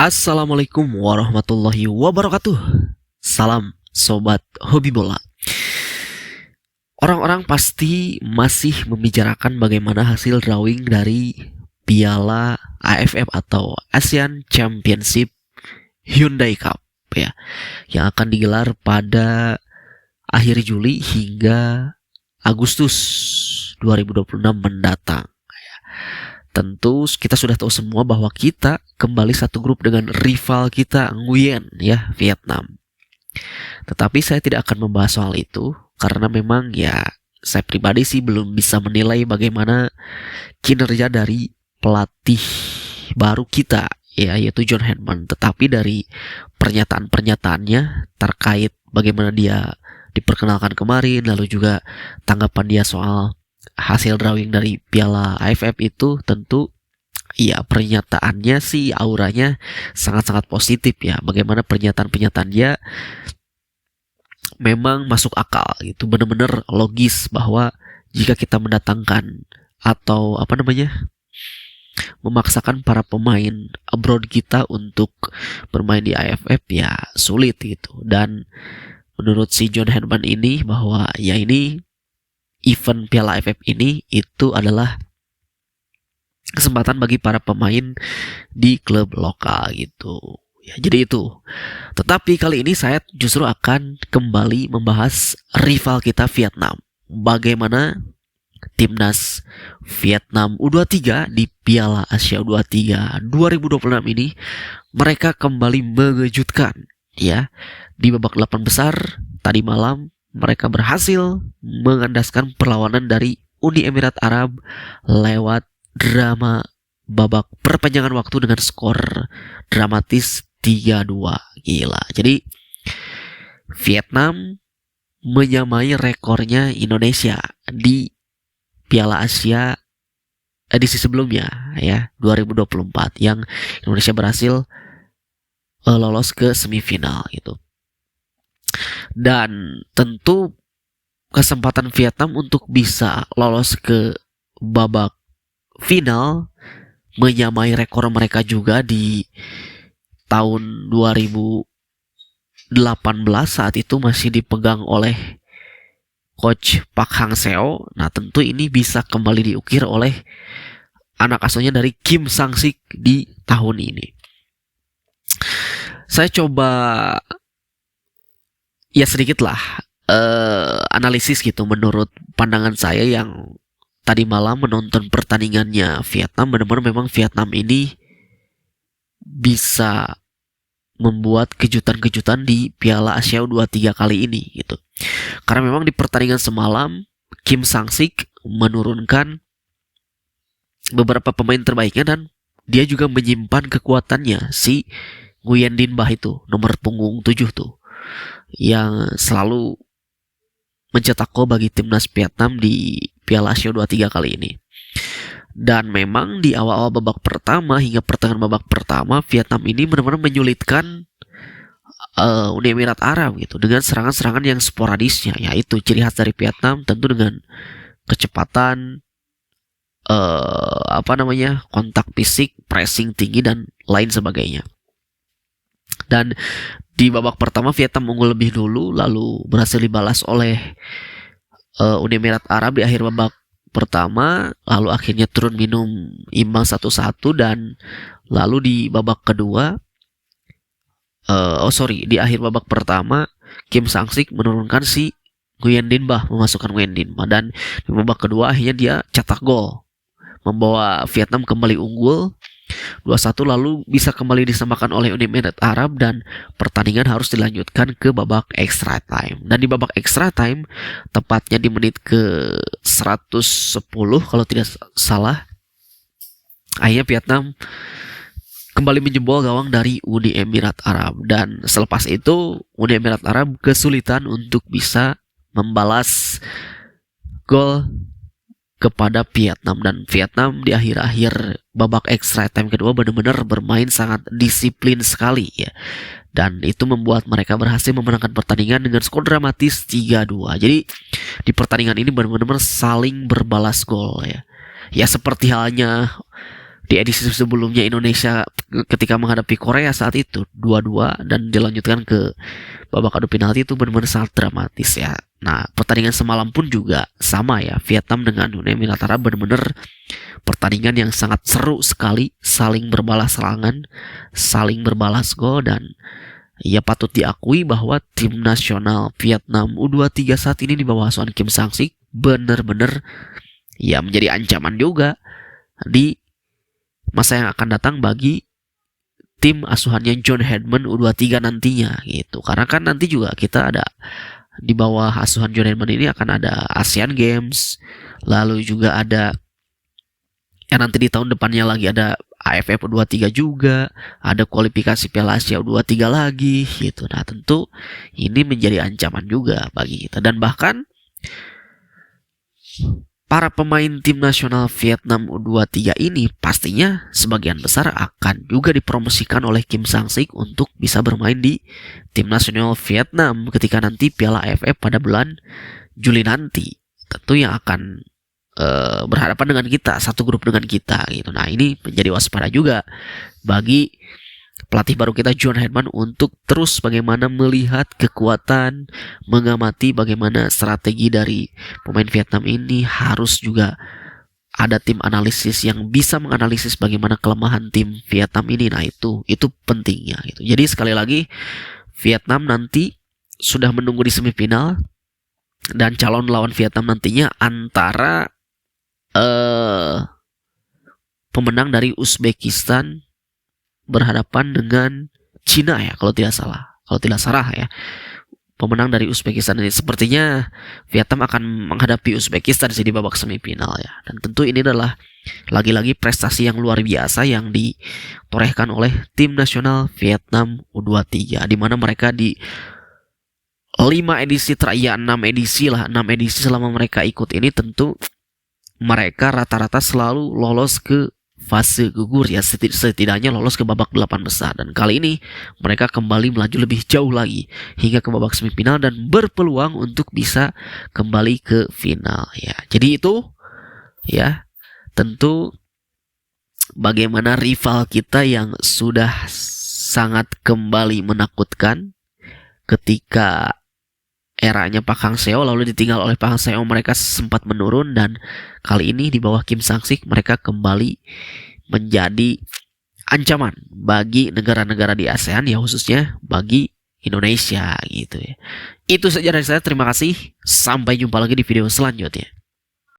Assalamualaikum warahmatullahi wabarakatuh. Salam sobat hobi bola. Orang-orang pasti masih membicarakan bagaimana hasil drawing dari Piala AFF atau Asian Championship Hyundai Cup ya, yang akan digelar pada akhir Juli hingga Agustus 2026 mendatang. Tentu kita sudah tahu semua bahwa kita kembali satu grup dengan rival kita Nguyen ya, Vietnam. Tetapi saya tidak akan membahas soal itu karena memang ya saya pribadi sih belum bisa menilai bagaimana kinerja dari pelatih baru kita ya, yaitu John Herdman. Tetapi dari pernyataan-pernyataannya terkait bagaimana dia diperkenalkan kemarin, lalu juga tanggapan dia soal hasil drawing dari Piala AFF itu, tentu ya pernyataannya sih auranya sangat-sangat positif ya. Bagaimana pernyataan-pernyataan dia memang masuk akal gitu, benar-benar logis bahwa jika kita mendatangkan atau memaksakan para pemain abroad kita untuk bermain di AFF ya sulit gitu. Dan menurut si John Herdman ini bahwa ya ini event Piala AFF ini itu adalah kesempatan bagi para pemain di klub lokal gitu. Ya, jadi itu. Tetapi kali ini saya justru akan kembali membahas rival kita Vietnam. Bagaimana timnas Vietnam U23 di Piala Asia U23 2026 ini mereka kembali mengejutkan ya. Di babak 8 besar tadi malam mereka berhasil mengandaskan perlawanan dari Uni Emirat Arab lewat drama babak perpanjangan waktu dengan skor dramatis 3-2. Gila. Jadi Vietnam menyamai rekornya Indonesia di Piala Asia edisi sebelumnya ya, 2024 yang Indonesia berhasil lolos ke semifinal gitu. Dan tentu kesempatan Vietnam untuk bisa lolos ke babak final menyamai rekor mereka juga di tahun 2018 saat itu masih dipegang oleh coach Park Hang-seo. Nah, tentu ini bisa kembali diukir oleh anak asuhnya dari Kim Sang-sik di tahun ini. Saya coba ya sedikit lah analisis gitu menurut pandangan saya yang tadi malam menonton pertandingannya Vietnam. Benar-benar memang Vietnam ini bisa membuat kejutan-kejutan di Piala Asia U23 kali ini gitu. Karena memang di pertandingan semalam Kim Sang-sik menurunkan beberapa pemain terbaiknya dan dia juga menyimpan kekuatannya si Nguyen Din Bah itu nomor punggung 7 tuh yang selalu mencetak gol bagi timnas Vietnam di Piala Asia U23 kali ini. Dan memang di awal-awal babak pertama hingga pertengahan babak pertama Vietnam ini benar-benar menyulitkan Uni Emirat Arab gitu dengan serangan-serangan yang sporadisnya. Yaitu ciri khas dari Vietnam tentu dengan kecepatan kontak fisik, pressing tinggi dan lain sebagainya. Dan di babak pertama Vietnam unggul lebih dulu lalu berhasil dibalas oleh Uni Emirat Arab di akhir babak pertama, lalu akhirnya turun minum imbang 1-1 dan lalu di babak kedua di akhir babak pertama Kim Sang-sik menurunkan si Nguyen Din Bah, memasukkan Nguyen Din Bah, dan di babak kedua akhirnya dia cetak gol membawa Vietnam kembali unggul 2-1 lalu bisa kembali disamakan oleh Uni Emirat Arab dan pertandingan harus dilanjutkan ke babak extra time. Dan di babak extra time tepatnya di menit ke 110 kalau tidak salah, akhirnya Vietnam kembali menjebol gawang dari Uni Emirat Arab dan selepas itu Uni Emirat Arab kesulitan untuk bisa membalas gol kepada Vietnam. Dan Vietnam di akhir-akhir babak extra time kedua benar-benar bermain sangat disiplin sekali ya. Dan itu membuat mereka berhasil memenangkan pertandingan dengan skor dramatis 3-2. Jadi di pertandingan ini benar-benar saling berbalas gol ya. Ya seperti halnya di edisi sebelumnya Indonesia ketika menghadapi Korea saat itu 2-2 dan dilanjutkan ke babak adu penalti itu benar-benar sangat dramatis ya. Nah, pertandingan semalam pun juga sama ya. Vietnam dengan Uni Emirat Arab benar-benar pertandingan yang sangat seru sekali, saling berbalas serangan, saling berbalas gol, dan ya patut diakui bahwa tim nasional Vietnam U23 saat ini di bawah asuhan Kim Sang-sik benar-benar ya menjadi ancaman juga di masa yang akan datang bagi tim asuhannya John Hedman U23 nantinya gitu. Karena kan nanti juga kita ada di bawah asuhan John Hedman ini akan ada Asian Games, lalu juga ada nanti di tahun depannya lagi ada AFF U23 juga, ada kualifikasi Piala Asia U23 lagi gitu. Nah, tentu ini menjadi ancaman juga bagi kita, dan bahkan para pemain tim nasional Vietnam U23 ini pastinya sebagian besar akan juga dipromosikan oleh Kim Sang-sik untuk bisa bermain di tim nasional Vietnam ketika nanti Piala AFF pada bulan Juli nanti. Tentu yang akan berhadapan dengan kita, satu grup dengan kita gitu. Nah, ini menjadi waspada juga bagi pelatih baru kita John Hedman untuk terus bagaimana melihat kekuatan, mengamati bagaimana strategi dari pemain Vietnam ini. Harus juga ada tim analisis yang bisa menganalisis bagaimana kelemahan tim Vietnam ini. Nah, itu pentingnya gitu. Jadi sekali lagi Vietnam nanti sudah menunggu di semifinal, dan calon lawan Vietnam nantinya antara pemenang dari Uzbekistan berhadapan dengan Cina ya, kalau tidak salah ya. Pemenang dari Uzbekistan ini sepertinya Vietnam akan menghadapi Uzbekistan di babak semifinal ya. Dan tentu ini adalah lagi-lagi prestasi yang luar biasa yang ditorehkan oleh tim nasional Vietnam U23, di mana mereka di 5 edisi terakhir, 6 edisi selama mereka ikut ini, tentu mereka rata-rata selalu lolos ke fase gugur ya, setidaknya lolos ke babak 8 besar. Dan kali ini mereka kembali melaju lebih jauh lagi hingga ke babak semifinal dan berpeluang untuk bisa kembali ke final ya. Jadi itu ya, tentu bagaimana rival kita yang sudah sangat kembali menakutkan ketika eranya Park Hang-seo lalu ditinggal oleh Park Hang-seo, mereka sempat menurun, dan kali ini di bawah Kim Sang-sik mereka kembali menjadi ancaman bagi negara-negara di ASEAN ya, khususnya bagi Indonesia gitu ya. Itu saja dari saya, terima kasih, sampai jumpa lagi di video selanjutnya.